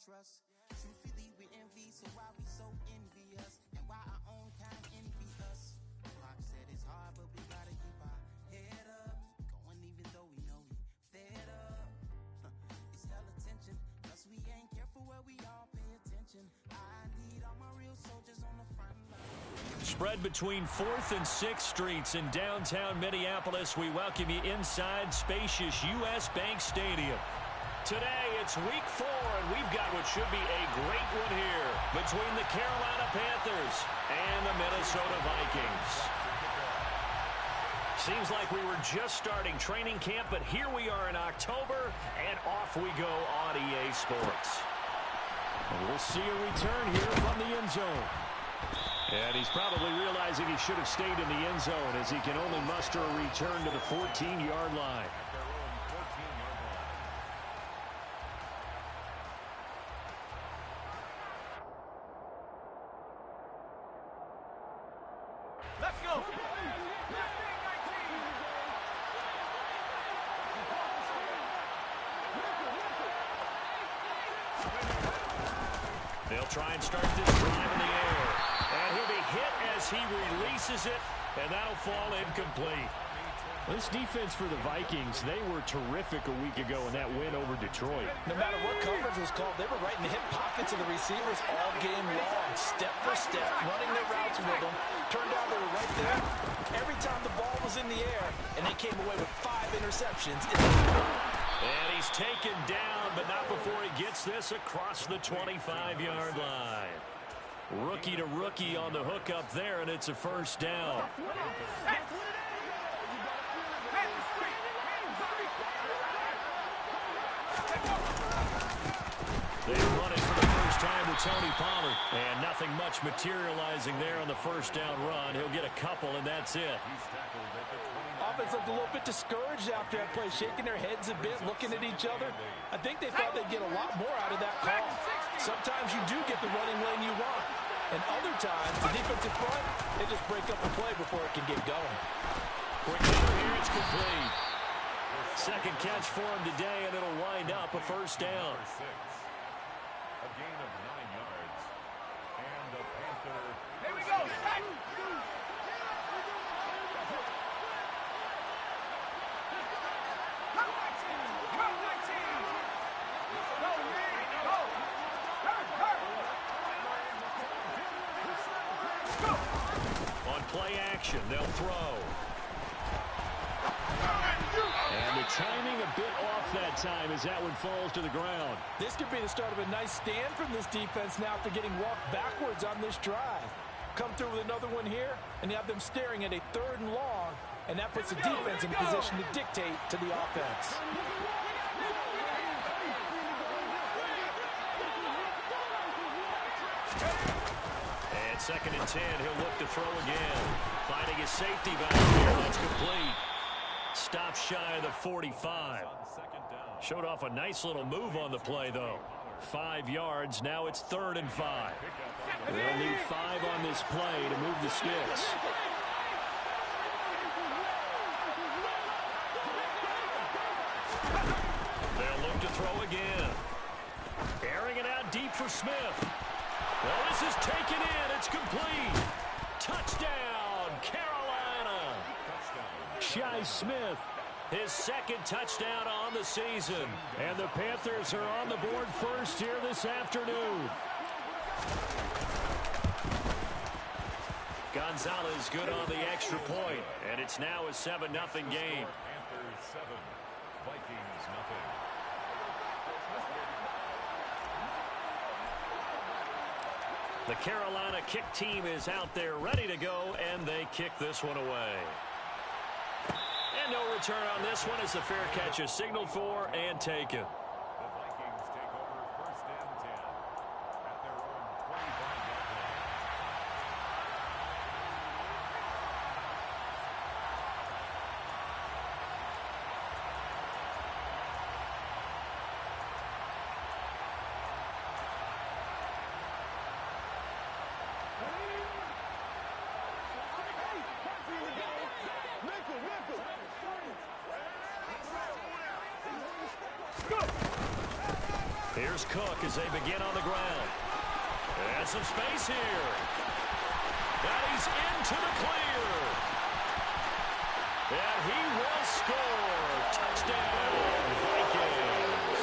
trust. Truthfully, we envy, so why we so envious? And why our own kind envy us? Rock said it's hard, but we gotta keep our head up. Going even though we know we fed up. It's hell attention, plus we ain't careful where we all pay attention. I need all my real soldiers on the front line. Spread between 4th and 6th Streets in downtown Minneapolis. We welcome you inside spacious U.S. Bank Stadium. Today, it's week 4, and we've got what should be a great one here between the Carolina Panthers and the Minnesota Vikings. Seems like we were just starting training camp, but here we are in October, and off we go on EA Sports. And we'll see a return here from the end zone. And he's probably realizing he should have stayed in the end zone as he can only muster a return to the 14-yard line. Let's go! They'll try and start this drive in the air. And he'll be hit as he releases it, and that'll fall incomplete. This defense for the Vikings, they were terrific a week ago in that win over Detroit. No matter what coverage was called, they were right in the hip pockets of the receivers all game long, step for step, running their routes with them. Turned out they were right there every time the ball was in the air, and they came away with 5 interceptions. And he's taken down, but not before he gets this across the 25-yard line. Rookie to rookie on the hook up there, and it's a first down. They run it for the first time with Tony Pollard. And nothing much materializing there on the first down run. He'll get a couple, and that's it. Offense looked a little bit discouraged after that play, shaking their heads a bit, looking at each other. I think they thought they'd get a lot more out of that call. Sometimes you do get the running lane you want. And other times, the defensive front, they just break up the play before it can get going. Quick here, it's complete. Second catch for him today, and it'll wind up a first down. A gain of 9 yards. And the Panther. Here we go. Sack. On play action, they'll throw. And the timing a bit off that time as that one falls to the ground. This could be the start of a nice stand from this defense now after getting walked backwards on this drive. Come through with another one here, and you have them staring at a 3rd and long, and that puts the defense in position to dictate to the offense. And 2nd and 10, he'll look to throw again. Finding his safety back here, that's complete. Stop shy of the 45. Showed off a nice little move on the play, though. 5 yards, now it's 3rd and 5. They'll need 5 on this play to move the sticks. They'll look to throw again. Airing it out deep for Smith. Well, this is taken in. It's complete. Touchdown, Carolina. Shi Smith, his 2nd touchdown on the season. And the Panthers are on the board first here this afternoon. Gonzalez good on the extra point, and it's now a 7-0 game. Panthers 7, Vikings nothing. The Carolina kick team is out there ready to go, and they kick this one away. And no return on this one as the fair catch is signaled for and taken. The Vikings take over 1st and 10 at their own 25-yard line. Go! Here's Cook as they begin on the ground. And some space here. And he's into the clear. And he will score. Touchdown, Vikings.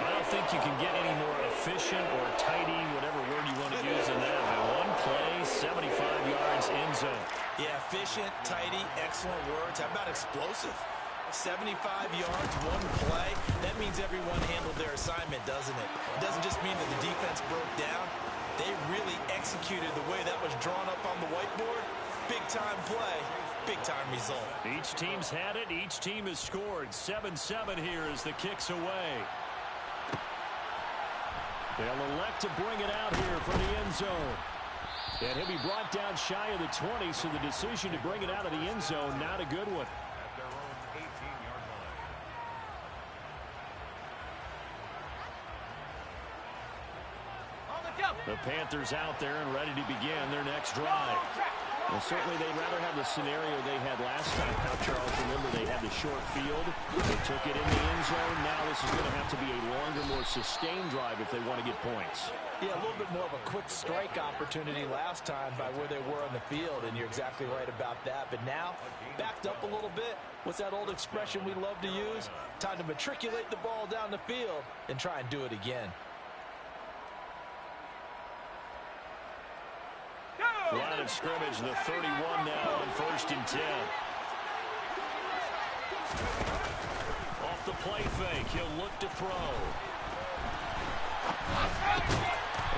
I don't think you can get any more efficient or tidy, whatever word you want to use in that. One play, 75 yards, end zone. Yeah, efficient, tidy, excellent words. How about explosive? 75 yards, one play. That means everyone handled their assignment, doesn't it? It doesn't just mean that the defense broke down. They really executed the way that was drawn up on the whiteboard. Big-time play, big-time result. Each team's had it. Each team has scored. 7-7 here as the kick's away. They'll elect to bring it out here from the end zone. And he'll be brought down shy of the 20, so the decision to bring it out of the end zone, not a good one. At their own 18-yard line. The Panthers out there and ready to begin their next drive. Well, certainly they'd rather have the scenario they had last time. Now, Charles, remember they had the short field. They took it in the end zone. Now this is going to have to be a longer, more sustained drive if they want to get points. Yeah, a little bit more of a quick strike opportunity last time by where they were on the field, and you're exactly right about that. But now, backed up a little bit. What's that old expression we love to use? Time to matriculate the ball down the field and try and do it again. Line of scrimmage, the 31 now on 1st and 10. Off the play fake, he'll look to throw.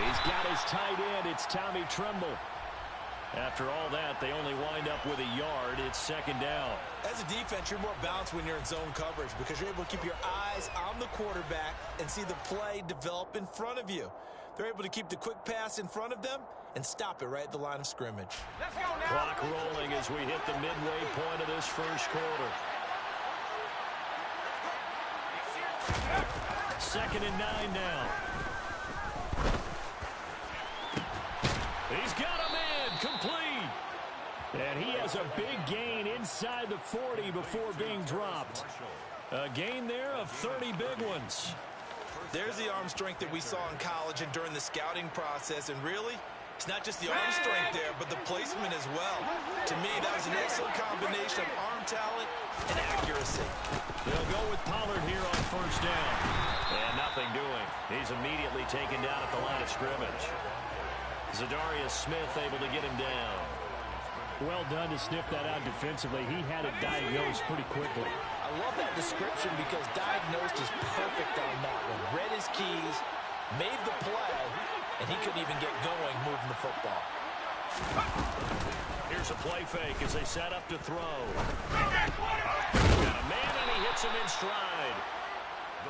He's got his tight end, it's Tommy Tremble. After all that, they only wind up with a yard. It's 2nd down. As a defense, you're more balanced when you're in zone coverage because you're able to keep your eyes on the quarterback and see the play develop in front of you. They're able to keep the quick pass in front of them and stop it right at the line of scrimmage. Let's go now. Clock rolling as we hit the midway point of this first quarter. 2nd and 9 now. He's got a man complete. And he has a big gain inside the 40 before being dropped. A gain there of 30 big ones. There's the arm strength that we saw in college and during the scouting process. And really, it's not just the arm strength there, but the placement as well. To me, that was an excellent combination of arm talent and accuracy. They'll go with Pollard here on 1st down. And nothing doing. He's immediately taken down at the line of scrimmage. Zadarius Smith able to get him down. Well done to sniff that out defensively. He had it diagnosed pretty quickly. I love that description because diagnosed is perfect on that one. Read his keys, made the play, and he couldn't even get going moving the football. Here's a play fake as they set up to throw. Got a man and he hits him in stride.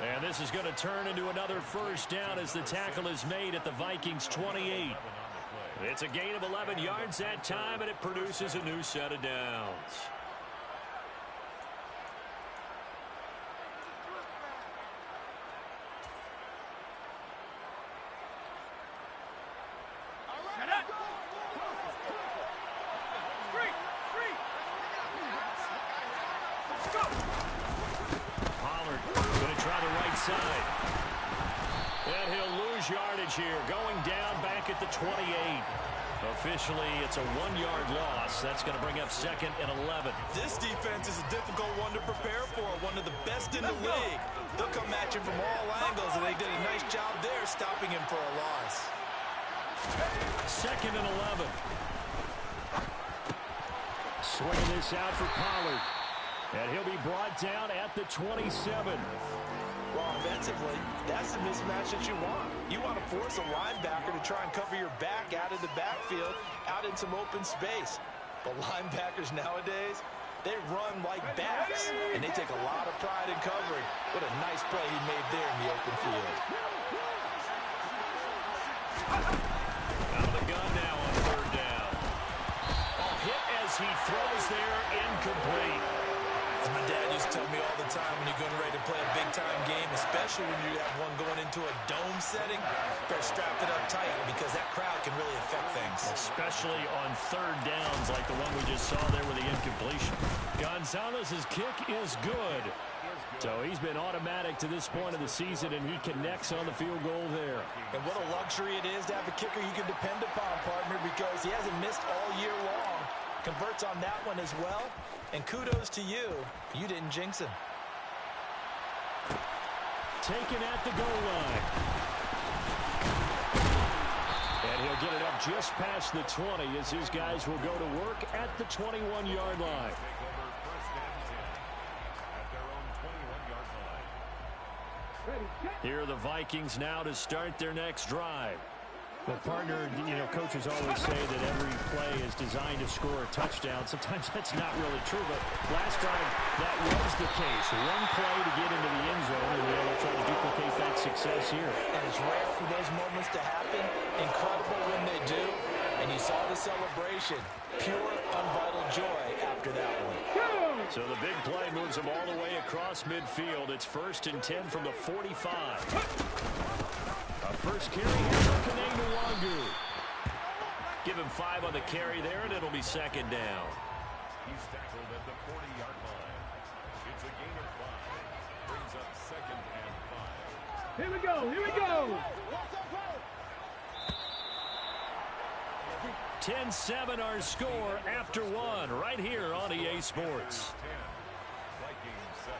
And this is going to turn into another 1st down as the tackle is made at the Vikings 28. It's a gain of 11 yards that time, and it produces a new set of downs. Pollard going to try the right side. And he'll lose yardage here, going down back at the 28. Officially, it's a 1-yard loss. That's going to bring up 2nd and 11. This defense is a difficult one to prepare for, one of the best in the league. They'll come at you from all angles, and they did a nice job there stopping him for a loss. 2nd and 11. Swinging this out for Pollard. And he'll be brought down at the 27. Well, offensively, that's the mismatch that you want. You want to force a linebacker to try and cover your back out of the backfield, out in some open space. But linebackers nowadays, they run like backs, and they take a lot of pride in covering. What a nice play he made there in the open field. Out of the gun now on 3rd down. A hit as he throws there, incomplete. As my dad used to tell me all the time, when you're getting ready to play a big-time game, especially when you have one going into a dome setting, better strap it up tight because that crowd can really affect things. especially on third downs like the one we just saw there with the incompletion. Gonzalez's kick is good. So he's been automatic to this point of the season, and he connects on the field goal there. And what a luxury it is to have a kicker you can depend upon, partner, because he hasn't missed all year long. Converts on that one as well. And kudos to you. You didn't jinx him. Taken at the goal line. And he'll get it up just past the 20 as his guys will go to work at the 21-yard line. Here are the Vikings now to start their next drive. Well, partner, coaches always say that every play is designed to score a touchdown. Sometimes that's not really true, but last drive, that was the case. One play to get into the end zone, and they'll try to duplicate that success here. And it's rare for those moments to happen. Incredible when they do. And you saw the celebration. Pure, unbridled joy after that one. So the big play moves them all the way across midfield. It's 1st and 10 from the 45. First carry here for Kanane Nwangu. Give him 5 on the carry there, and it'll be 2nd down. He's tackled at the 40-yard line. It's a gain of 5. Brings up 2nd and 5. Here we go, here we go. 10-7 our score after 1 right here on EA Sports. 10. Vikings 7.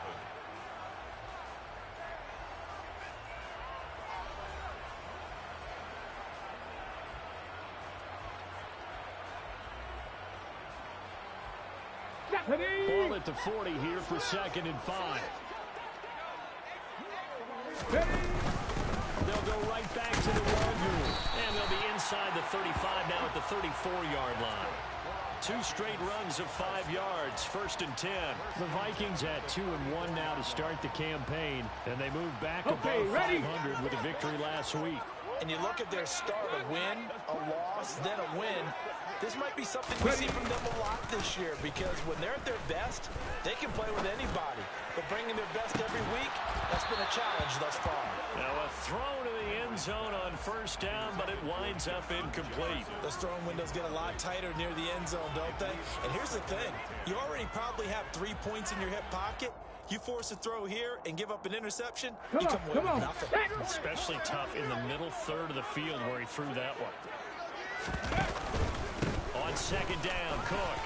Ball at the 40 here for 2nd and 5. They'll go right back to the Nwangu. And they'll be inside the 35 now at the 34-yard line. 2 straight runs of 5 yards, 1st and 10. The Vikings had 2-1 now to start the campaign, and they moved back above 500 with a victory last week. And you look at their start, a win, a loss, then a win. This might be something we see from them a lot this year, because when they're at their best, they can play with anybody. But bringing their best every week, that's been a challenge thus far. Now a throw to the end zone on 1st down, but it winds up incomplete. Those throwing windows get a lot tighter near the end zone, don't they? And here's the thing. You already probably have 3 points in your hip pocket. You force a throw here and give up an interception, you come away with nothing. Especially tough in the middle third of the field where he threw that one. On 2nd down, Cook.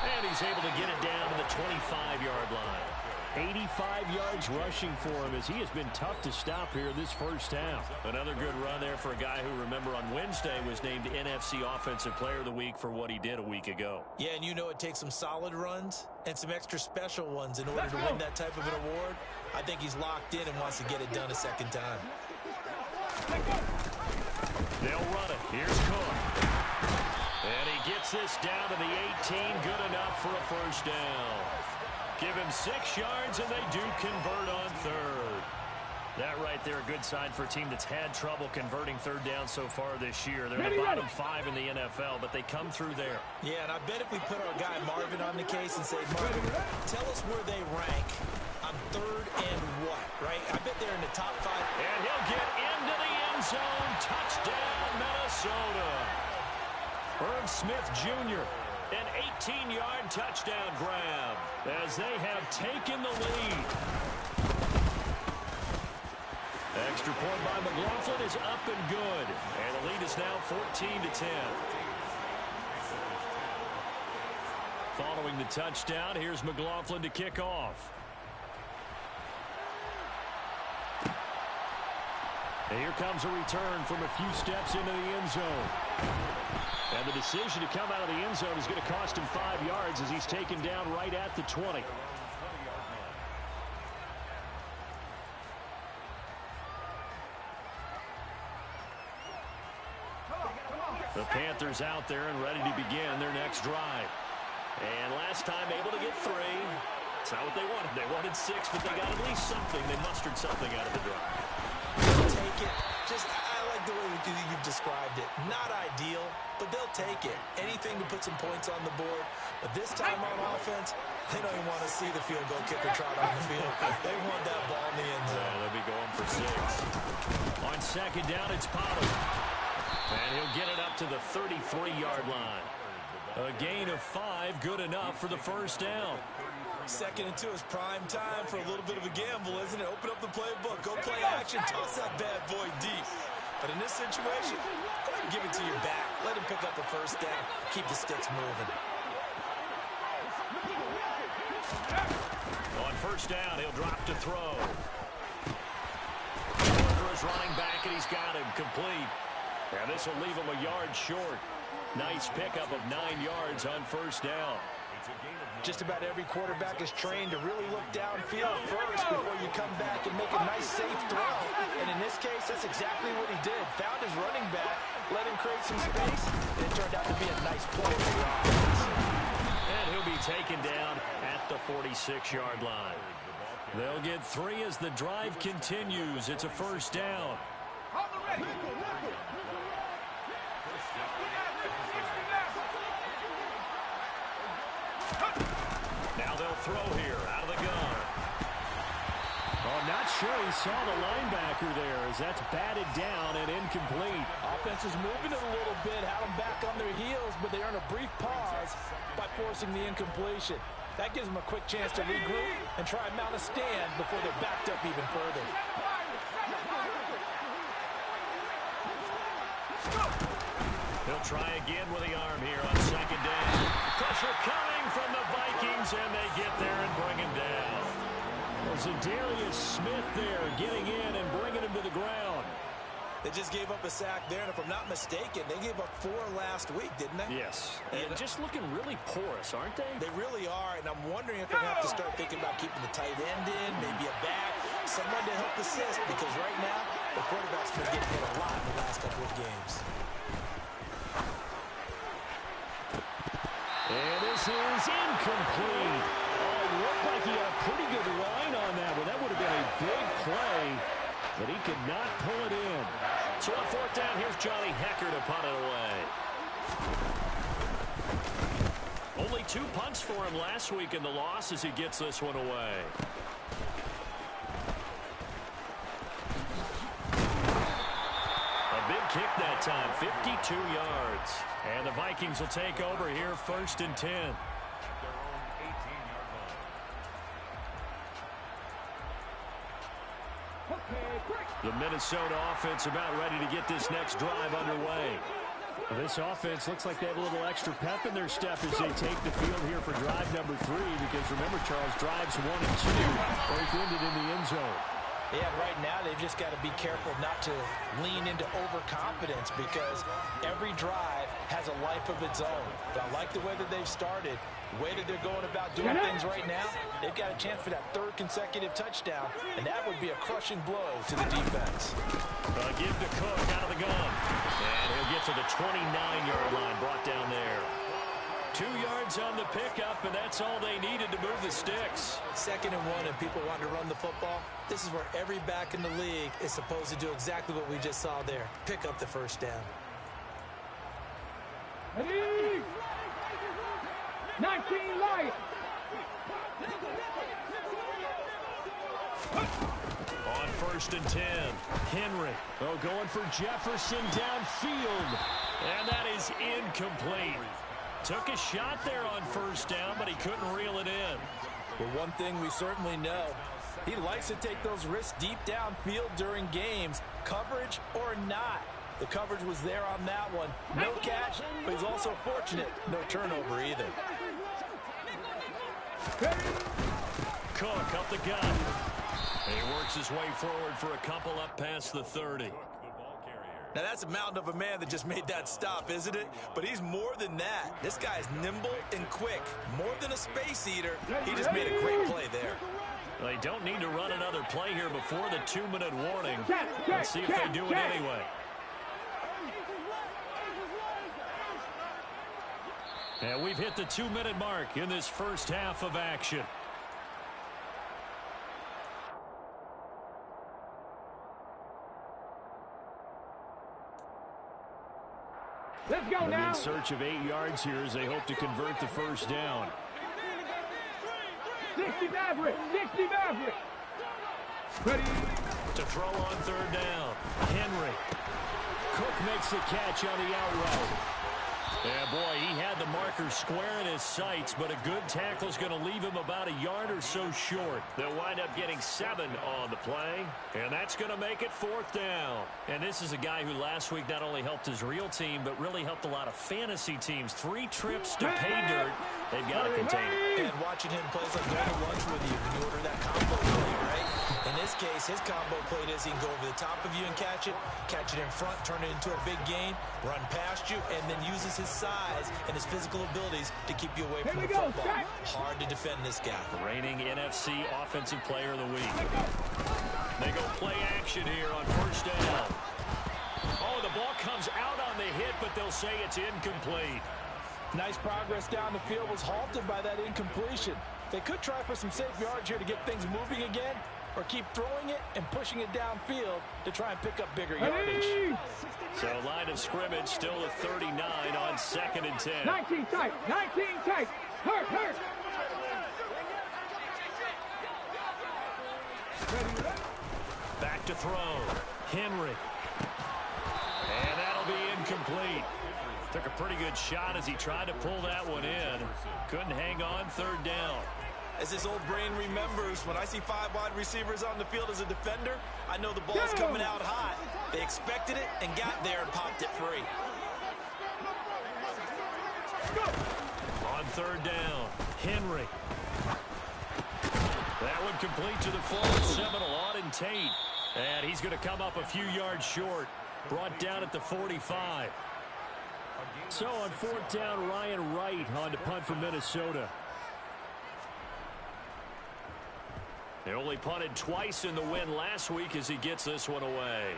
And he's able to get it down to the 25-yard line. 85 yards rushing for him as he has been tough to stop here this 1st half. Another good run there for a guy who, remember, on Wednesday was named NFC Offensive Player of the Week for what he did a week ago. Yeah, and you know it takes some solid runs and some extra special ones in order to win that type of an award. I think he's locked in and wants to get it done a 2nd time. They'll run it. Here's Cook. And he gets this down to the 18. Good enough for a 1st down. Give him 6 yards, and they do convert on 3rd. That right there, a good sign for a team that's had trouble converting 3rd down so far this year. They're in the bottom 5 in the NFL, but they come through there. Yeah, and I bet if we put our guy Marvin on the case and say, Marvin, tell us where they rank on 3rd and what, right? I bet they're in the top 5. And he'll get into the end zone. Touchdown, Minnesota. Irv Smith Jr., an 18-yard touchdown grab as they have taken the lead. Extra point by McLaughlin is up and good. And the lead is now 14-10. Following the touchdown, here's McLaughlin to kick off. And here comes a return from a few steps into the end zone. And the decision to come out of the end zone is going to cost him 5 yards as he's taken down right at the 20. The Panthers out there and ready to begin their next drive. And last time able to get 3. It's not what they wanted. They wanted 6, but they got at least something. They mustered something out of the drive. They'll take it. I like the way you've described it. Not ideal, but they'll take it. Anything to put some points on the board. But this time on offense, they don't even want to see the field goal kicker trot on the field. They want that ball in the end zone. Yeah, they'll be going for 6. On 2nd down, it's Pollard. And he'll get it up to the 33-yard line. A gain of 5, good enough for the first down. 2nd and 2 is prime time for a little bit of a gamble, isn't it? Open up the playbook, go play action, toss that bad boy deep. But in this situation, go ahead and give it to your back. Let him pick up the first down. Keep the sticks moving. On first down, he'll drop to throw. Going for his running back, and he's got him complete. And this will leave him a yard short. Nice pickup of 9 yards on first down. Just about every quarterback is trained to really look downfield first before you come back and make a nice, safe throw. And in this case, that's exactly what he did. Found his running back, let him create some space, and it turned out to be a nice play for the offense. And he'll be taken down at the 46-yard line. They'll get 3 as the drive continues. It's a first down. Now they'll throw here out of the gun. Oh, I'm not sure he saw the linebacker there as that's batted down and incomplete. Offense is moving it a little bit, had them back on their heels, but they earn a brief pause by forcing the incompletion. That gives them a quick chance to regroup and try and mount a stand before they're backed up even further. He'll try again with the arm here on second down. Pressure coming from the Vikings, and they get there and bring him down. Well, Zadarius Smith there getting in and bringing him to the ground. They just gave up a sack there, and if I'm not mistaken, they gave up 4 last week, didn't they? Yes. And just looking really porous, aren't they? They really are, and I'm wondering if they're going to have to start thinking about keeping the tight end in, maybe a back, someone to help assist, because right now, the quarterback's been getting hit a lot in the last couple of games. And this is incomplete. Oh, it looked like he had a pretty good line on that one. That would have been a big play, but he could not pull it in. So on fourth down, here's Johnny Hecker to punt it away. Only 2 punts for him last week in the loss as he gets this one away. A big kick that time, 52 yards. And the Vikings will take over here, 1st and 10. The Minnesota offense about ready to get this next drive underway. Well, this offense looks like they have a little extra pep in their step as they take the field here for drive number 3, because remember, Charles, drives 1 and 2 both ended in the end zone. Yeah, right now they've just got to be careful not to lean into overconfidence, because every drive has a life of its own. But I like the way that they've started, the way that they're going about doing things right now. They've got a chance for that 3rd consecutive touchdown, and that would be a crushing blow to the defense. Give to Cook out of the gun. And he'll get to the 29-yard line, brought down there. 2 yards on the pickup, and that's all they needed to move the sticks. 2nd and 1, and people want to run the football. This is where every back in the league is supposed to do exactly what we just saw there. Pick up the first down. 19 light. On 1st and 10, Henry. Oh, going for Jefferson downfield. And that is incomplete. Took a shot there on 1st down, but he couldn't reel it in. Well, one thing we certainly know, he likes to take those risks deep downfield during games, coverage or not. The coverage was there on that one. No catch, but he's also fortunate. No turnover either. Cook up the gut. And he works his way forward for a couple up past the 30. Now, that's a mountain of a man that just made that stop, isn't it? But he's more than that. This guy is nimble and quick. More than a space eater, he just made a great play there. They don't need to run another play here before the 2-minute warning. Let's see if they do it anyway. And we've hit the 2-minute mark in this first half of action. Let's go now. In search of 8 yards here as they hope to convert the first down. 60 Maverick. 60 Maverick. Ready. To throw on 3rd down. Henry. Cook makes the catch on the out route. Yeah, boy, he had the marker square in his sights, but a good tackle is going to leave him about a yard or so short. They'll wind up getting 7 on the play, and that's going to make it 4th down. And this is a guy who last week not only helped his real team, but really helped a lot of fantasy teams. 3 trips to pay dirt. They've got to contain it. And watching him play is like going to lunch with you when you order that combo play, right? In this case, his combo play is he can go over the top of you and catch it in front, turn it into a big gain, run past you, and then uses his size and his physical abilities to keep you away from the football. Hard to defend this guy. Reigning NFC Offensive Player of the Week. They go play action here on 1st down. Oh, the ball comes out on the hit, but they'll say it's incomplete. Nice progress down the field was halted by that incompletion. They could try for some safe yards here to get things moving again, or keep throwing it and pushing it downfield to try and pick up bigger yardage. So line of scrimmage still at 39 on 2nd and 10. 19 tight, 19 tight. Hurt. Back to throw. Henry. And that'll be incomplete. Took a pretty good shot as he tried to pull that one in. Couldn't hang on 3rd down. As his old brain remembers, when I see 5 wide receivers on the field as a defender, I know the ball's coming out hot. They expected it and got there and popped it free. On 3rd down, Henry. That one complete to the full Seminole, Auden Tate. And he's going to come up a few yards short. Brought down at the 45. So on 4th down, Ryan Wright on to punt for Minnesota. They only punted twice in the win last week as he gets this one away.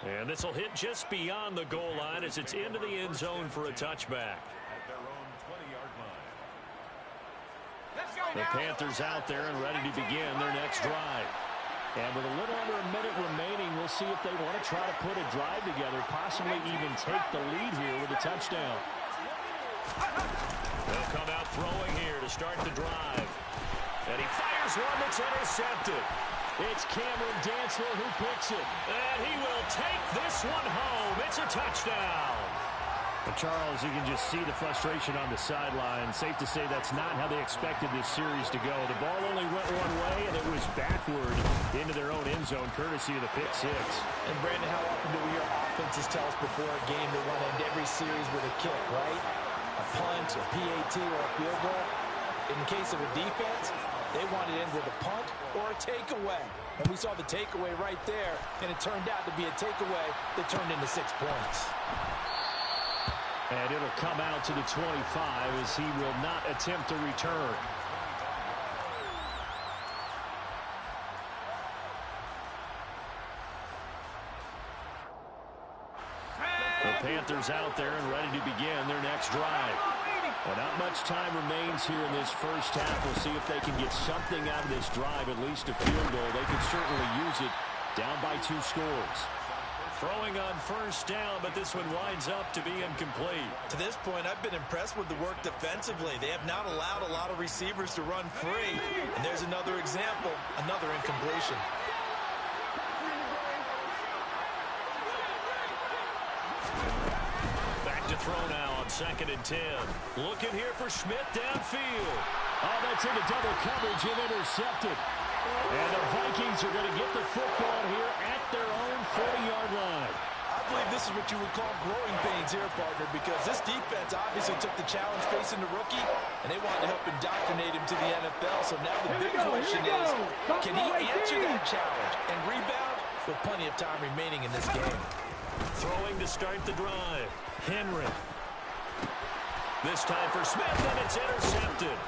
And this will hit just beyond the goal line as it's into the end zone for a touchback. At their own 20-yard line. The Panthers out there and ready to begin their next drive. And with a little under a minute remaining, we'll see if they want to try to put a drive together, possibly even take the lead here with a touchdown. They'll come out throwing here to start the drive. And he fires one that's intercepted. It's Cameron Dantzler who picks it. And he will take this one home. It's a touchdown. Well, Charles, you can just see the frustration on the sideline. Safe to say that's not how they expected this series to go. The ball only went one way, and it was backward into their own end zone, courtesy of the pick 6. And, Brandon, how often do we hear offenses tell us before a game they want to end every series with a kick, right? A punt, a PAT, or a field goal. In the case of a defense, they want to end with a punt or a takeaway. And we saw the takeaway right there, and it turned out to be a takeaway that turned into 6 points. And it'll come out to the 25 as he will not attempt to return. The Panthers out there and ready to begin their next drive. Well, not much time remains here in this first half. We'll see if they can get something out of this drive, at least a field goal. They could certainly use it down by 2 scores. Throwing on 1st down, but this one winds up to be incomplete. To this point, I've been impressed with the work defensively. They have not allowed a lot of receivers to run free. And there's another example, another incompletion. Back to throw now on 2nd and 10. Looking here for Schmidt downfield. Oh, that's into double coverage and intercepted. And the Vikings are going to get the football here at their own 40-yard line. I believe this is what you would call growing pains here, partner, because this defense obviously took the challenge facing the rookie, and they wanted to help indoctrinate him to the NFL. So now the big question is, can he answer that challenge and rebound with plenty of time remaining in this game? Throwing to start the drive. Henry. This time for Smith, and it's intercepted.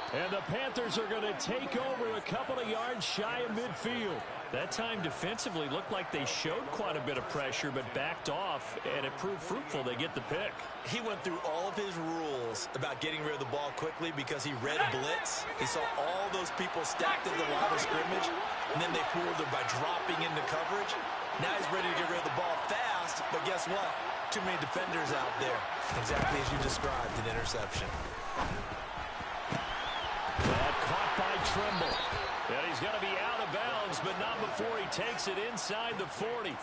And the Panthers are going to take over a couple of yards shy of midfield. That time defensively looked like they showed quite a bit of pressure, but backed off, and it proved fruitful. They get the pick. He went through all of his rules about getting rid of the ball quickly because he read blitz. He saw all those people stacked in the line of scrimmage, and then they fooled him by dropping into coverage. Now he's ready to get rid of the ball fast, but guess what? Too many defenders out there. Exactly as you described, an interception. Caught by Trimble. And he's going to be out of bounds, but not before he takes it inside the 40.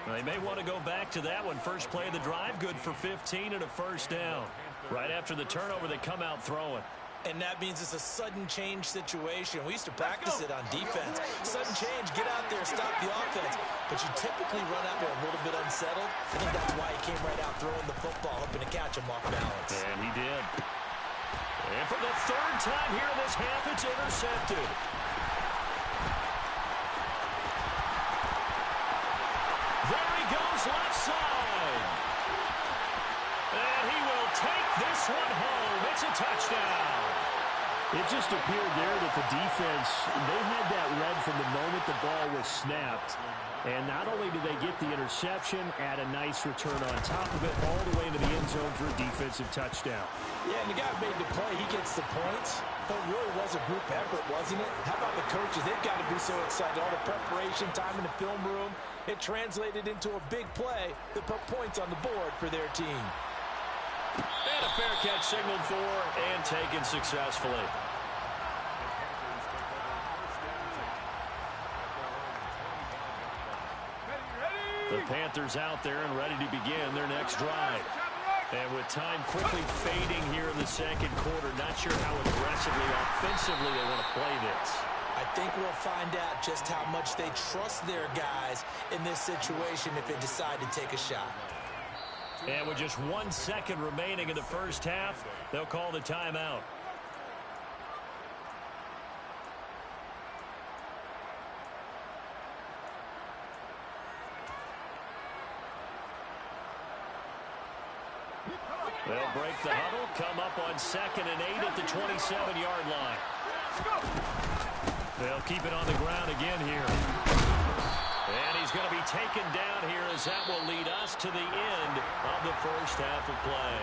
They may want to go back to that one. First play of the drive, good for 15 and a first down. Right after the turnover, they come out throwing. And that means it's a sudden change situation. We used to practice it on defense. Sudden change, get out there, stop the offense. But you typically run out there a little bit unsettled. I think that's why he came right out throwing the football, hoping to catch him off balance. And he did. And for the third time here in this half, it's intercepted. There he goes, left side. And he will take this one home. It's a touchdown. It just appeared there that the defense, they had that read from the moment the ball was snapped. And not only did they get the interception, add a nice return on top of it, all the way into the end zone for a defensive touchdown. Yeah, and the guy made the play. He gets the points. But it really was a group effort, wasn't it? How about the coaches? They've got to be so excited. All the preparation, time in the film room, it translated into a big play that put points on the board for their team. And a fair catch signaled for and taken successfully. The Panthers out there and ready to begin their next drive. And with time quickly fading here in the second quarter, not sure how aggressively, offensively they want to play this. I think we'll find out just how much they trust their guys in this situation if they decide to take a shot. And with just 1 second remaining in the first half, they'll call the timeout. They'll break the huddle, come up on 2nd and 8 at the 27-yard line. They'll keep it on the ground again here. And he's going to be taken down here as that will lead us to the end of the first half of play.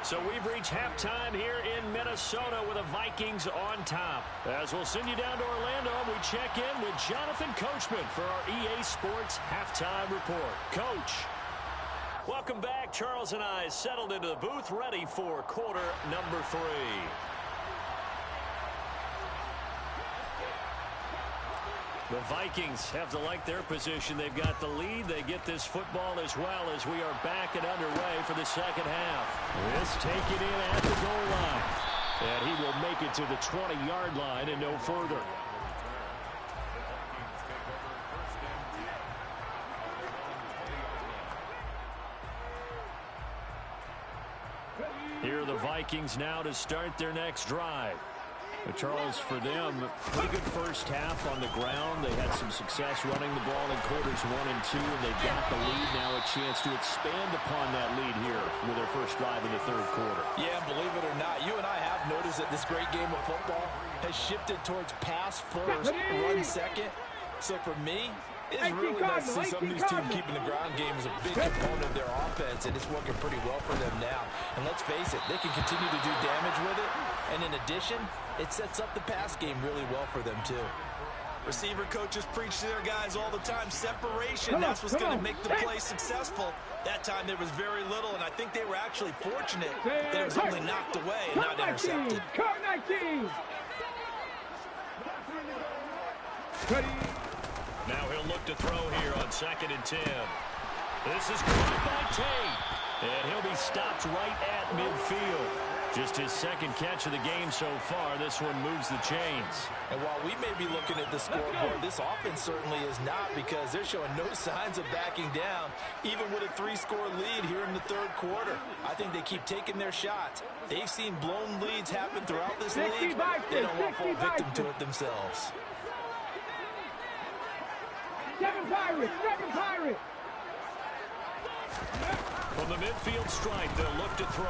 So we've reached halftime here in Minnesota with the Vikings on top. As we'll send you down to Orlando, we check in with Jonathan Coachman for our EA Sports Halftime Report. Coach, welcome back. Charles and I settled into the booth ready for quarter number 3. The Vikings have to like their position. They've got the lead. They get this football as well as we are back and underway for the second half. This taken in at the goal line. And he will make it to the 20-yard line and no further. Here are the Vikings now to start their next drive. But Charles, for them, pretty good first half on the ground. They had some success running the ball in quarters 1 and 2, and they got the lead. Now a chance to expand upon that lead here with their first drive in the third quarter. Yeah, believe it or not, you and I have noticed that this great game of football has shifted towards pass first, run second. So for me, it's really nice to see some of these teams keeping the ground game as a big component of their offense, and it's working pretty well for them now. And let's face it, they can continue to do damage with it. And in addition, it sets up the pass game really well for them, too. Receiver coaches preach to their guys all the time. Separation, that's what's going to make the play successful. That time there was very little, and I think they were actually fortunate that it was only knocked away and not intercepted. Now he'll look to throw here on 2nd and 10. This is caught by Tate. And he'll be stopped right at midfield. Just his second catch of the game so far. This one moves the chains. And while we may be looking at the scoreboard, this offense certainly is not, because they're showing no signs of backing down, even with a 3-score lead here in the third quarter. I think they keep taking their shots. They've seen blown leads happen throughout this league. They don't want to fall victim to it themselves. 7 Pirates! From the midfield stripe, they'll look to throw.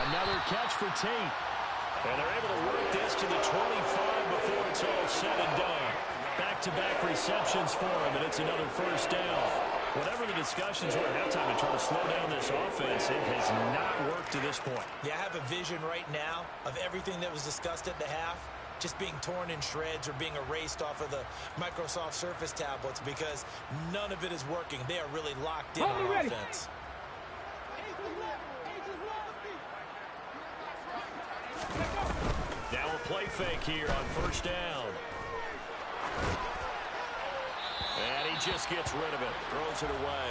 Another catch for Tate. And they're able to work this to the 25 before it's all said and done. Back-to-back receptions for him, and it's another first down. Whatever the discussions were at halftime to try to slow down this offense, it has not worked to this point. Yeah, I have a vision right now of everything that was discussed at the half just being torn in shreds or being erased off of the Microsoft Surface tablets, because none of it is working. They are really locked in on offense. Now a play fake here on first down. And he just gets rid of it. Throws it away.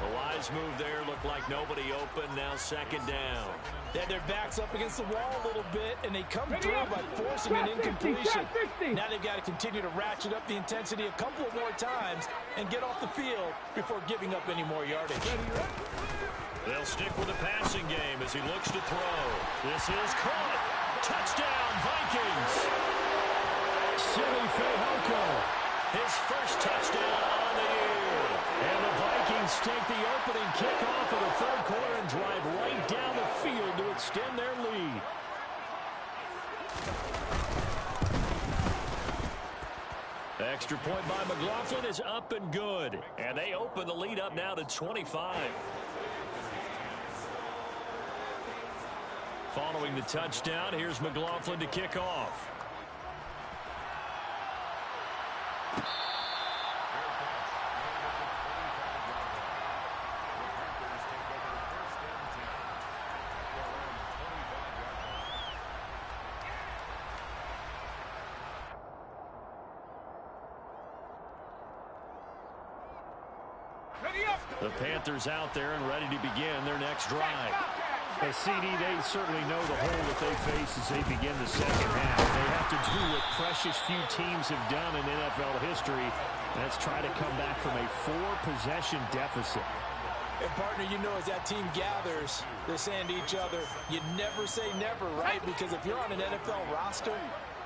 A wise move there. Looked like nobody open. Now second down. They had their backs up against the wall a little bit, and they come through by forcing an incompletion. Now they've got to continue to ratchet up the intensity a couple of more times and get off the field before giving up any more yardage. They'll stick with the passing game as he looks to throw. This is caught. Touchdown, Vikings. Silly Fehoko. His first touchdown on the year. And the Vikings take the opening kickoff of the third quarter and drive right down the field to extend their lead. Extra point by McLaughlin is up and good. And they open the lead up now to 25. Following the touchdown, here's McLaughlin to kick off. The Panthers out there and ready to begin their next drive. A CD, they certainly know the hole that they face as they begin the second half. They have to do what precious few teams have done in NFL history, and that's try to come back from a 4-possession deficit. And partner, you know, as that team gathers, they're saying to each other, you never say never, right? Because if you're on an NFL roster,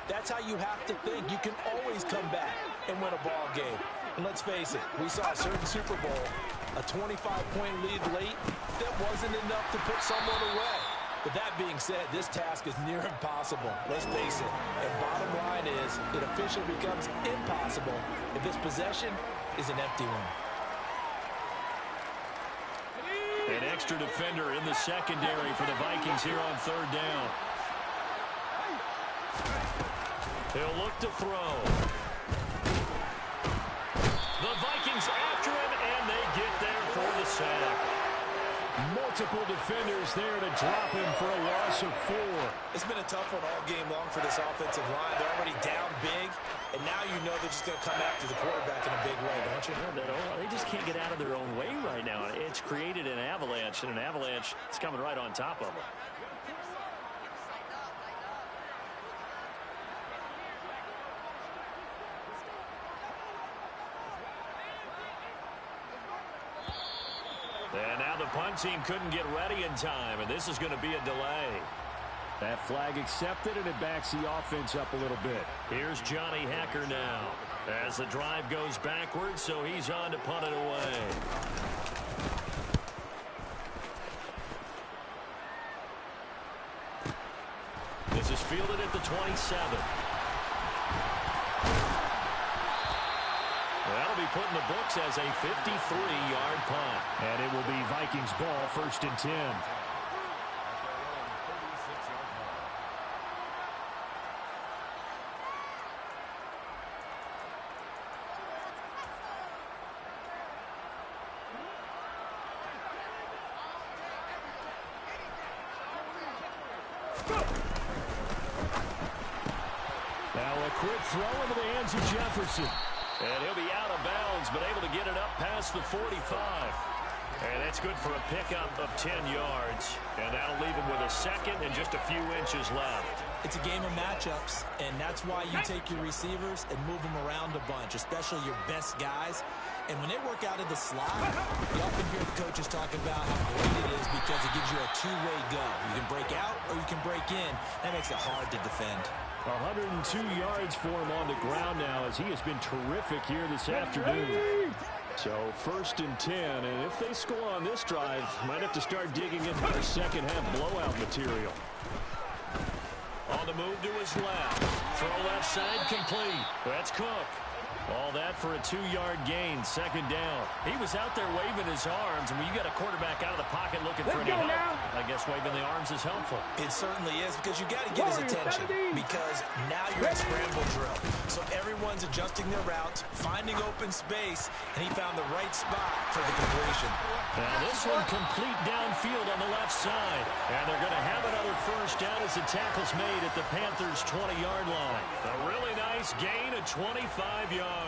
that's how you have to think. You can always come back and win a ball game. And let's face it, we saw a certain Super Bowl, a 25-point lead late, that wasn't enough to put someone away. But that being said, this task is near impossible. Let's face it. And bottom line is, it officially becomes impossible if this possession is an empty one. An extra defender in the secondary for the Vikings here on third down. He'll look to throw. The Vikings after him, and they get there for the sack. Multiple defenders there to drop him for a loss of 4. It's been a tough one all game long for this offensive line. They're already down big, and now you know they're just going to come after the quarterback in a big way, don't you? They just can't get out of their own way right now. It's created an avalanche, and an avalanche is coming right on top of them. And now the punt team couldn't get ready in time, and this is going to be a delay. That flag accepted, and it backs the offense up a little bit. Here's Johnny Hacker now as the drive goes backwards, so he's on to punt it away. This is fielded at the 27. That'll be put in the books as a 53-yard punt. And it will be Vikings ball, 1st and 10. Now a quick throw into the hands of Jefferson. And he'll be out of bounds, but able to get it up past the 45. And that's good for a pickup of 10 yards. And that'll leave him with a second and just a few inches left. It's a game of matchups, and that's why you take your receivers and move them around a bunch, especially your best guys. And when they work out of the slot, you often hear the coaches talk about how great it is because it gives you a two-way go. You can break out or you can break in. That makes it hard to defend. 102 yards for him on the ground now as he has been terrific here this afternoon. So 1st and 10, and if they score on this drive, might have to start digging into their second half blowout material. On the move to his left. Throw left side complete. That's Cook. All that for a 2-yard gain, 2nd down. He was out there waving his arms, and when you got a quarterback out of the pocket looking for any help, I guess waving the arms is helpful. It certainly is, because you got to get his attention, because now you're in scramble drill. So everyone's adjusting their routes, finding open space, and he found the right spot for the completion. Now this one complete downfield on the left side, and they're going to have another first down as the tackle's made at the Panthers' 20-yard line. A really nice gain of 25 yards.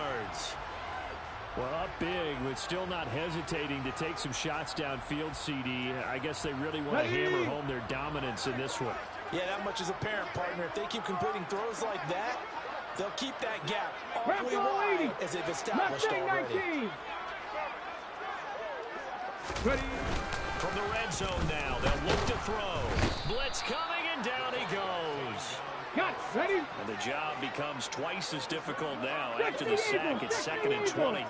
Well, up big, but still not hesitating to take some shots downfield, CD. I guess they really want to hammer home their dominance in this one. Yeah, that much is apparent, partner. If they keep completing throws like that, they'll keep that gap awfully wide as they've established already. Ready. From the red zone now, they'll look to throw. Blitz coming, and down he goes. Cut. Ready. And the job becomes twice as difficult now. After the sack, it's 2nd and 20.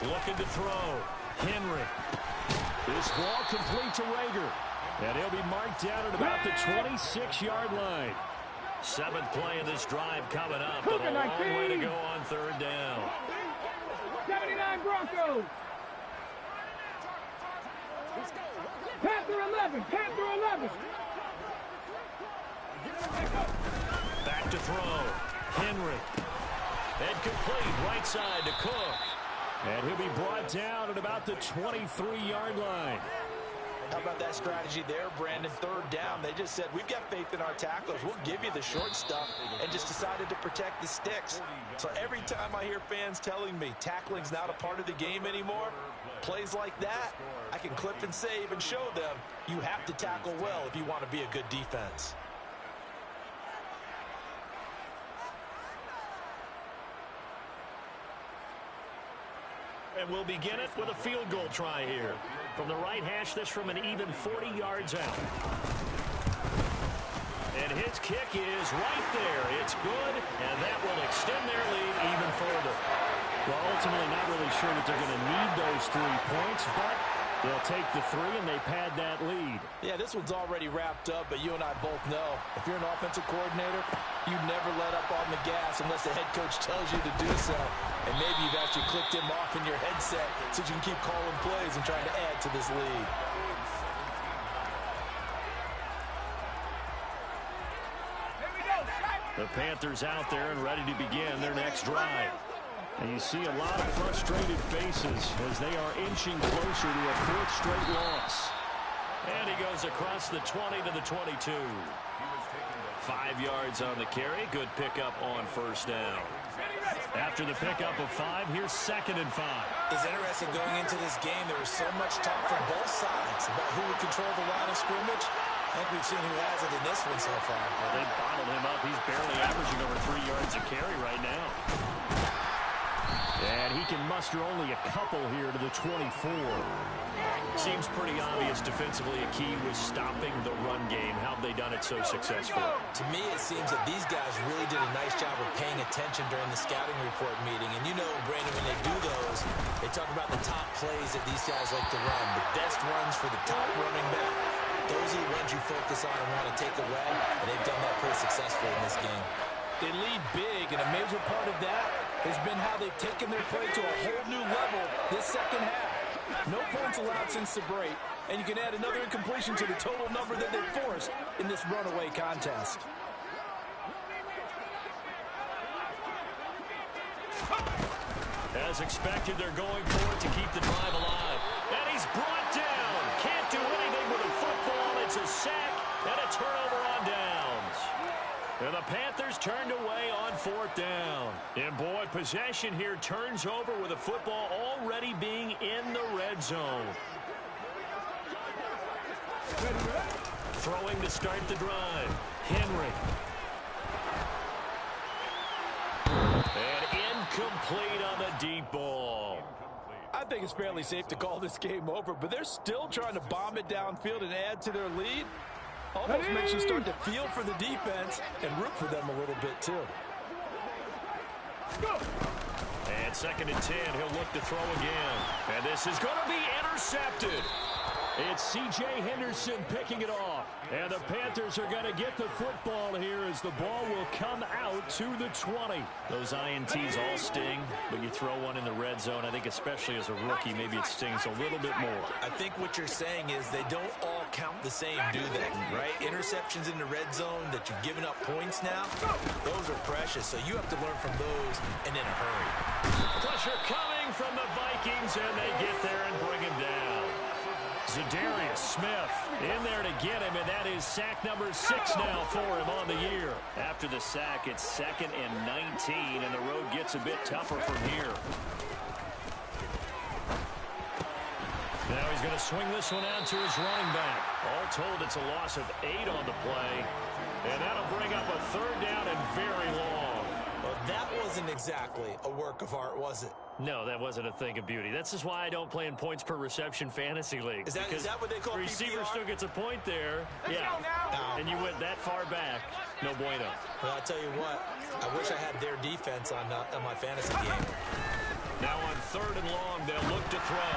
Looking to throw. Henry. This ball complete to Rager. And he'll be marked down at about the 26-yard line. 7th play of this drive coming up, but a long way to go on 3rd down. 79 Broncos. Panther 11. Panther 11. Back to throw. Henry. And complete right side to Cook. And he'll be brought down at about the 23-yard line. How about that strategy there, Brandon? 3rd down. They just said, we've got faith in our tacklers. We'll give you the short stuff, and just decided to protect the sticks. So every time I hear fans telling me tackling's not a part of the game anymore, plays like that, I can clip and save and show them you have to tackle well if you want to be a good defense. And we'll begin it with a field goal try here. From the right hash, this from an even 40 yards out. And his kick is right there. It's good, and that will extend their lead even further. Well, ultimately not really sure that they're going to need those 3 points, but they'll take the 3 and they pad that lead. Yeah, this one's already wrapped up, but you and I both know if you're an offensive coordinator, you never let up on the gas unless the head coach tells you to do so. And maybe you've actually clicked him off in your headset so you can keep calling plays and trying to add to this lead. The Panthers out there and ready to begin their next drive. And you see a lot of frustrated faces as they are inching closer to a 4th straight loss. And he goes across the 20 to the 22. 5 yards on the carry. Good pickup on 1st down. After the pickup of 5, here's 2nd and 5. It's interesting going into this game. There was so much talk from both sides about who would control the line of scrimmage. I think we've seen who has it in this one so far. Well, they bottled him up. He's barely averaging over 3 yards a carry right now. And he can muster only a couple here to the 24. Seems pretty obvious defensively a key was stopping the run game. How have they done it so successfully? To me, it seems that these guys really did a nice job of paying attention during the scouting report meeting. And you know, Brandon, when they do those, they talk about the top plays that these guys like to run. The best runs for the top running back. Those are the ones you focus on and want to take away. And they've done that pretty successfully in this game. They lead big, and a major part of that has been how they've taken their play to a whole new level this 2nd half. No points allowed since the break, and you can add another incompletion to the total number that they forced in this runaway contest. As expected, they're going for it to keep the drive alive. And he's brought down. Can't do anything with a football. It's a sack and a turnover on downs. And the Panthers turned away on 4th down. And boy, possession here turns over with a football already being in the red zone. Throwing to start the drive. Henry. And incomplete on the deep ball. I think it's fairly safe to call this game over, but they're still trying to bomb it downfield and add to their lead. Almost makes you start to feel for the defense and root for them a little bit, too. And 2nd and 10, he'll look to throw again. And this is going to be intercepted. It's C.J. Henderson picking it off. And the Panthers are going to get the football here as the ball will come out to the 20. Those INTs all sting, but you throw one in the red zone. I think especially as a rookie, maybe it stings a little bit more. I think what you're saying is they don't all count the same, do they? Right? Interceptions in the red zone that you've given up points now, those are precious. So you have to learn from those and in a hurry. Pressure coming from the Vikings, and they get there and bring him down. Zadarius Smith in there to get him, and that is sack number 6 now for him on the year. After the sack, it's 2nd and 19, and the road gets a bit tougher from here. Now he's going to swing this one out to his running back. All told, it's a loss of 8 on the play, and that'll bring up a 3rd down and very long. Well, that wasn't exactly a work of art, was it? No, that wasn't a thing of beauty. This is why I don't play in points per reception fantasy league. Is that what they call receiver PPR? still gets a point there. Yeah. And you went that far back. No bueno. Well, I'll tell you what. I wish I had their defense on my fantasy game. Now on 3rd and long, they'll look to throw.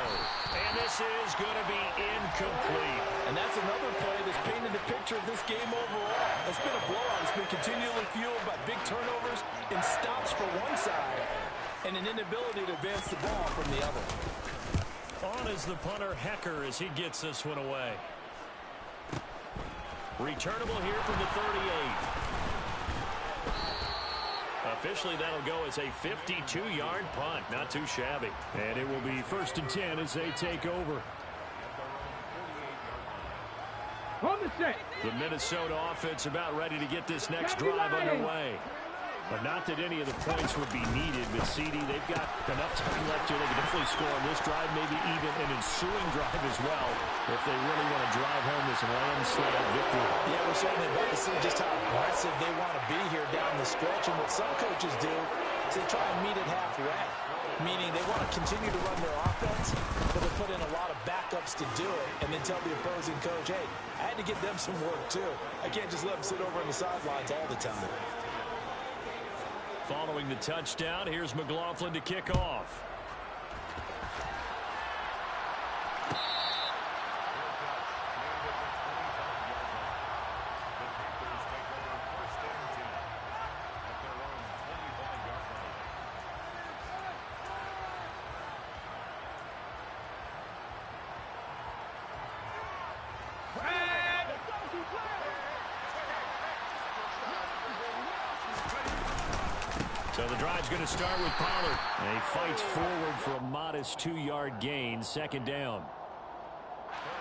And this is going to be incomplete. And that's another play that's painted the picture of this game overall. It's been a blowout. It's been continually fueled by big turnovers and stops for one side and an inability to advance the ball from the other. On is the punter, Hecker, as he gets this one away. Returnable here from the 38. Officially, that'll go as a 52-yard punt. Not too shabby. And it will be 1st and 10 as they take over. On the set. The Minnesota offense about ready to get this next drive underway. But not that any of the points would be needed, but CD, they've got enough time left here. They can definitely score on this drive, maybe even an ensuing drive as well, if they really want to drive home this landslide victory. Yeah, we're certainly about to see just how aggressive they want to be here down the stretch. And what some coaches do is they try and meet it halfway, meaning they want to continue to run their offense, but they put in a lot of backups to do it, and then tell the opposing coach, hey, I had to give them some work too. I can't just let them sit over on the sidelines all the time. Following the touchdown, here's McLaughlin to kick off. So the drive's going to start with Pollard. And he fights forward for a modest 2-yard gain, 2nd down.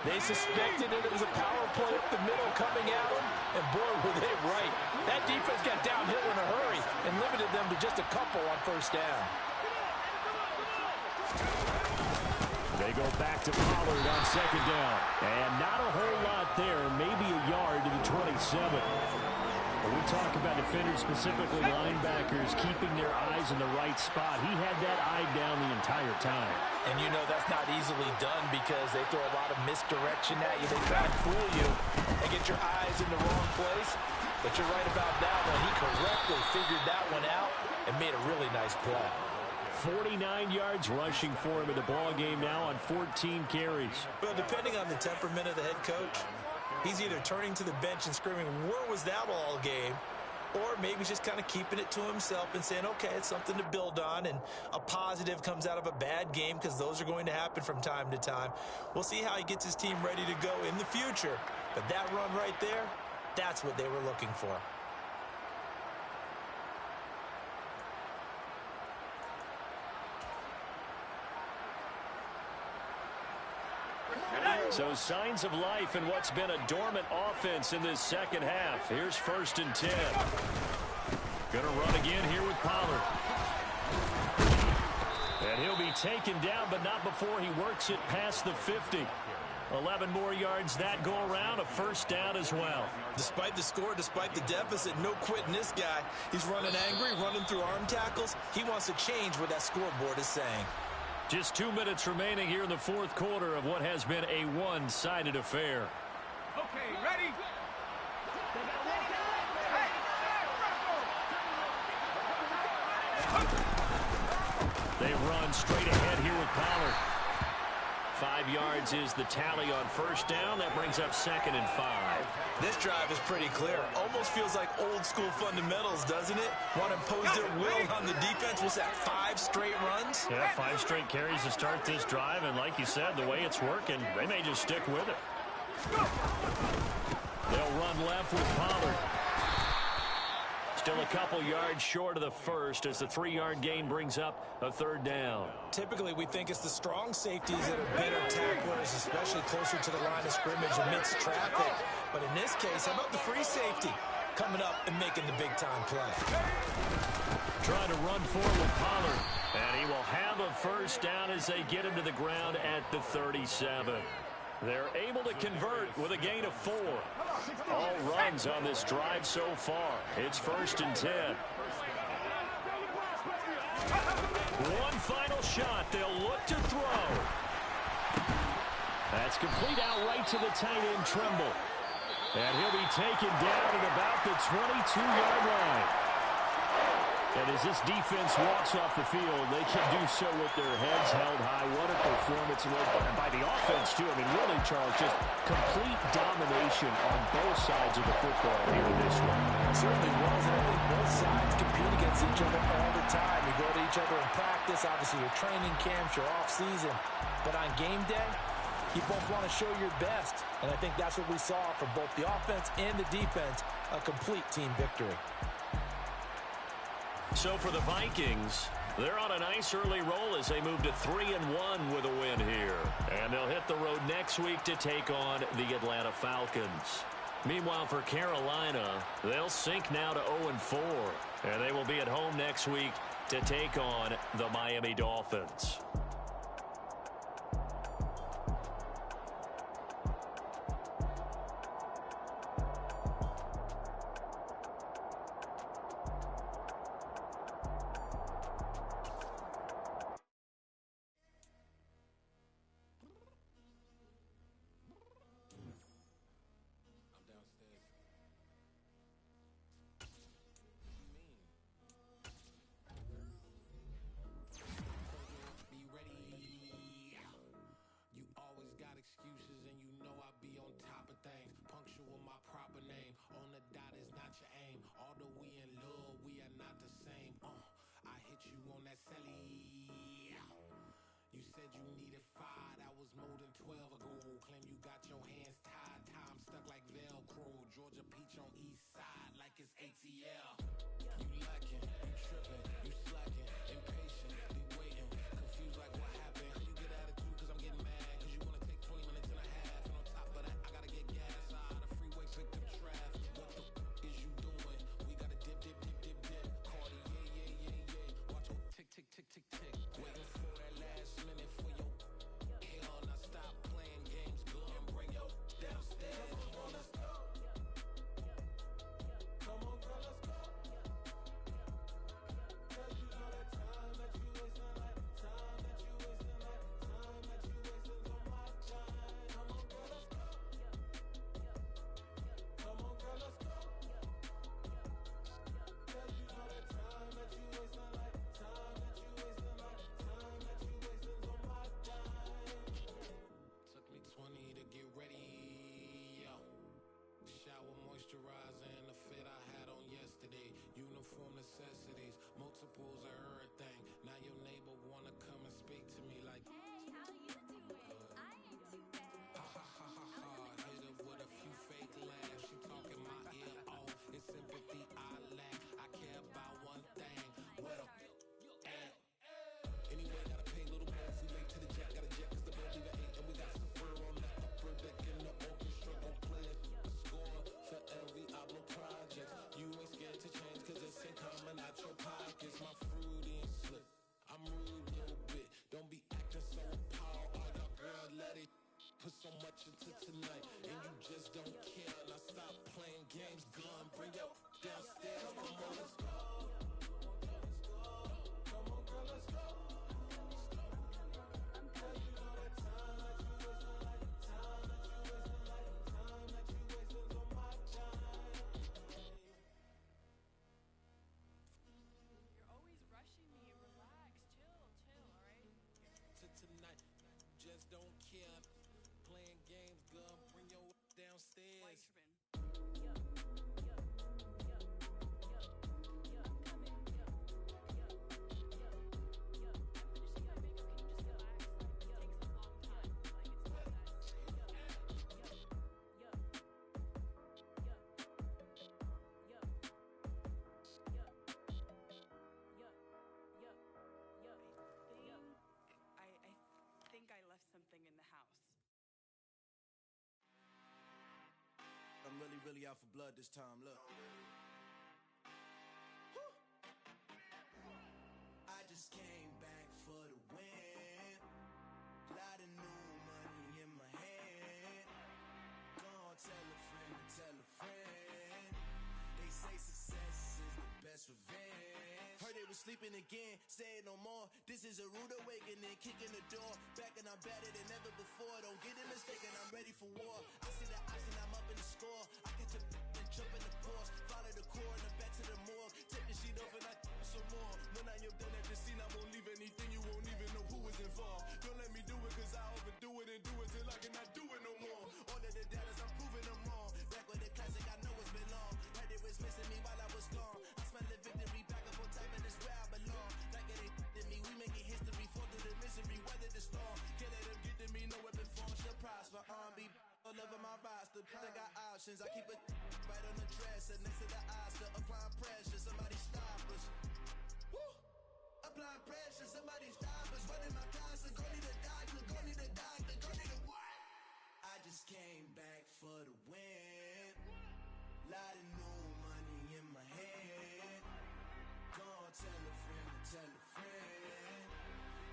They suspected it was a power play up the middle coming at them, and boy, were they right. That defense got downhill in a hurry and limited them to just a couple on 1st down. They go back to Pollard on 2nd down. And not a whole lot there, maybe a yard to the 27. We talk about defenders, specifically linebackers, keeping their eyes in the right spot. He had that eye down the entire time. And you know that's not easily done because they throw a lot of misdirection at you. They try and fool you and get your eyes in the wrong place. But you're right about that one. He correctly figured that one out and made a really nice play. 49 yards rushing for him in the ball game now on 14 carries. Well, depending on the temperament of the head coach, he's either turning to the bench and screaming, where was that all game? Or maybe just kind of keeping it to himself and saying, okay, it's something to build on, and a positive comes out of a bad game because those are going to happen from time to time. We'll see how he gets his team ready to go in the future. But that run right there, that's what they were looking for. So signs of life in what's been a dormant offense in this 2nd half. Here's 1st and 10. Gonna run again here with Pollard. And he'll be taken down, but not before he works it past the 50. 11 more yards that go around, a 1st down as well. Despite the score, despite the deficit, no quitting this guy. He's running angry, running through arm tackles. He wants to change what that scoreboard is saying. Just 2 minutes remaining here in the 4th quarter of what has been a one-sided affair. Okay, ready? They run straight ahead here with Pollard. 5 yards is the tally on 1st down. That brings up 2nd and 5. This drive is pretty clear. Almost feels like old school fundamentals, doesn't it? Want to impose their will on the defense. What's that, 5 straight runs? Yeah, 5 straight carries to start this drive. And like you said, the way it's working, they may just stick with it. They'll run left with Pollard. Still a couple yards short of the first as the 3-yard gain brings up a third down. Typically, we think it's the strong safeties that are better tacklers, especially closer to the line of scrimmage amidst traffic. But in this case, how about the free safety coming up and making the big-time play? Trying to run forward, Pollard. And he will have a first down as they get him to the ground at the 37. They're able to convert with a gain of 4. All runs on this drive so far. It's 1st and 10. One final shot. They'll look to throw. That's complete out right to the tight end, Tremble. And he'll be taken down at about the 22-yard line. And as this defense walks off the field, they can do so with their heads held high. What a performance by the offense, too. I mean, really, Charles, just complete domination on both sides of the football here in this one. It certainly was, and I think both sides compete against each other all the time. You go to each other in practice, obviously your training camps, your off-season. But on game day, you both want to show your best. And I think that's what we saw from both the offense and the defense, a complete team victory. So for the Vikings, they're on a nice early roll as they move to 3-1 with a win here. And they'll hit the road next week to take on the Atlanta Falcons. Meanwhile, for Carolina, they'll sink now to 0-4. And they will be at home next week to take on the Miami Dolphins. really out for blood this time, look. Woo. I just came back for the win. Lot of new money in my hand. Gonna tell a friend to tell a friend. They say success is the best revenge. Heard they was sleeping again, say it no more. This is a rude awakening, kicking the door. Back and I'm better than ever before. Don't get it mistaken, I'm ready for war. I see the option, I'm up in the score. I catch a and jump in the course. Follow the core and the back to the morgue. Take the sheet off and I some more. When I am done at the scene, I won't leave anything. You won't even know who is involved. Don't let me do it, cause I overdo it and do it till I cannot do it no more. All of the doubters, I'm proving them wrong. Back with the classic, I know it's been long. Heard it was missing me while I was gone. I smell the victory, back up on time, and it's where I belong. Like it ain't to me, we making history. Fall through the misery, weather the storm. Can't let them get to me, no weapon form shall prosper. R&B all over my roster, I got options. I keep it right on the dresser, next to the Oscar. Applying pressure, somebody stop us. Woo! Applying pressure, somebody stop us. Running my constant, go need a doctor, go need a doctor, go need a what? I just came back for the win. Lot of new money in my hand. Gonna tell a friend to tell a friend.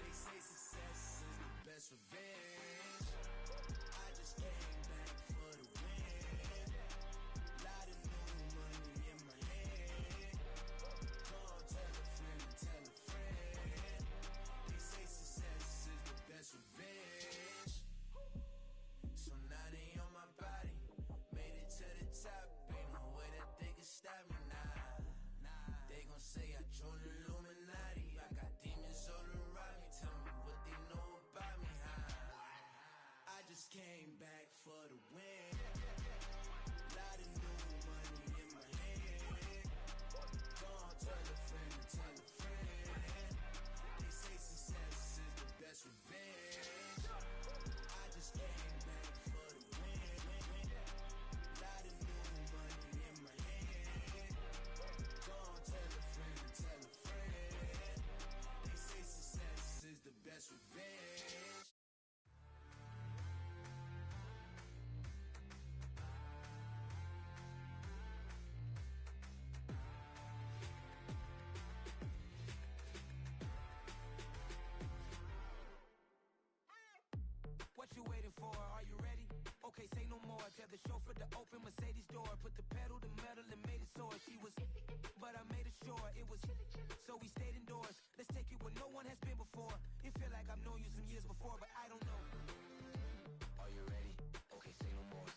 They say success is the best revenge. I just came back for the win. Lot of new money in my hand. Gonna tell a friend to tell a friend. They say success is the best revenge. So now they on my body. Made it to the top. Ain't no way that they can stop me now. They gon' say I joined the Illuminati. I got demons all around me. Tell me what they know about me, huh? I just came back for the win. Lot of new money in my hand. Gonna tell a friend to tell a friend. They say success is the best revenge. I just came back for the win. Lot of new money in my hand. Gonna tell a friend to tell a friend. They say success is the best revenge. What you waiting for? Are you ready? Okay, say no more. Tell the chauffeur to open Mercedes door. Put the pedal to metal and made it soar. She was, but I made it sure it was. So we stayed indoors. Let's take it where no one has been before. It feel like I've known you some years before, but I don't know. Are you ready? Okay, say no more.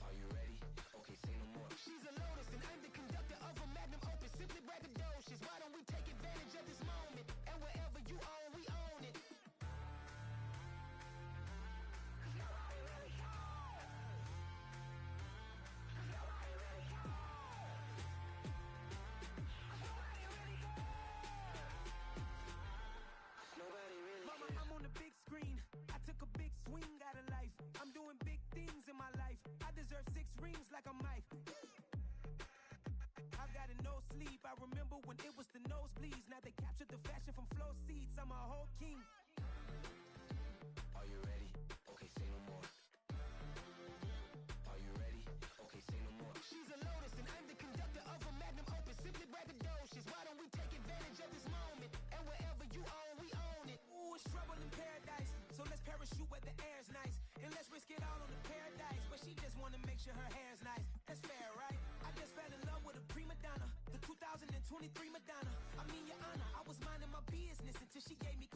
Are you ready? Okay, say no more. She's a Lotus and I'm the conductor of a magnum opus. Simply braggadocious. Why don't we take advantage of this moment? And wherever you own, we own it. Mama, I'm on the big screen. I took a big swing out of life. I'm doing big things in my life. I deserve 6 rings like I'm Mike. I've got no sleep. I remember when it was the nosebleeds. Now they captured the fashion from flow seats. I'm a whole king. Are you ready? Okay, say no more. Are you ready? Okay, say no more. She's a Lotus and I'm the conductor of a magnum opus. Simply braggadocious. Why don't we take advantage of this moment? And wherever you own, we own it. Ooh, it's trouble in paradise. So let's parachute where the air's nice. And let's risk it all on the paradise. But she just wanna make sure her hair's nice. That's fair, right? I just fell in love with a prima donna. The 2023 Madonna. I mean, your honor, I was minding my business until she gave me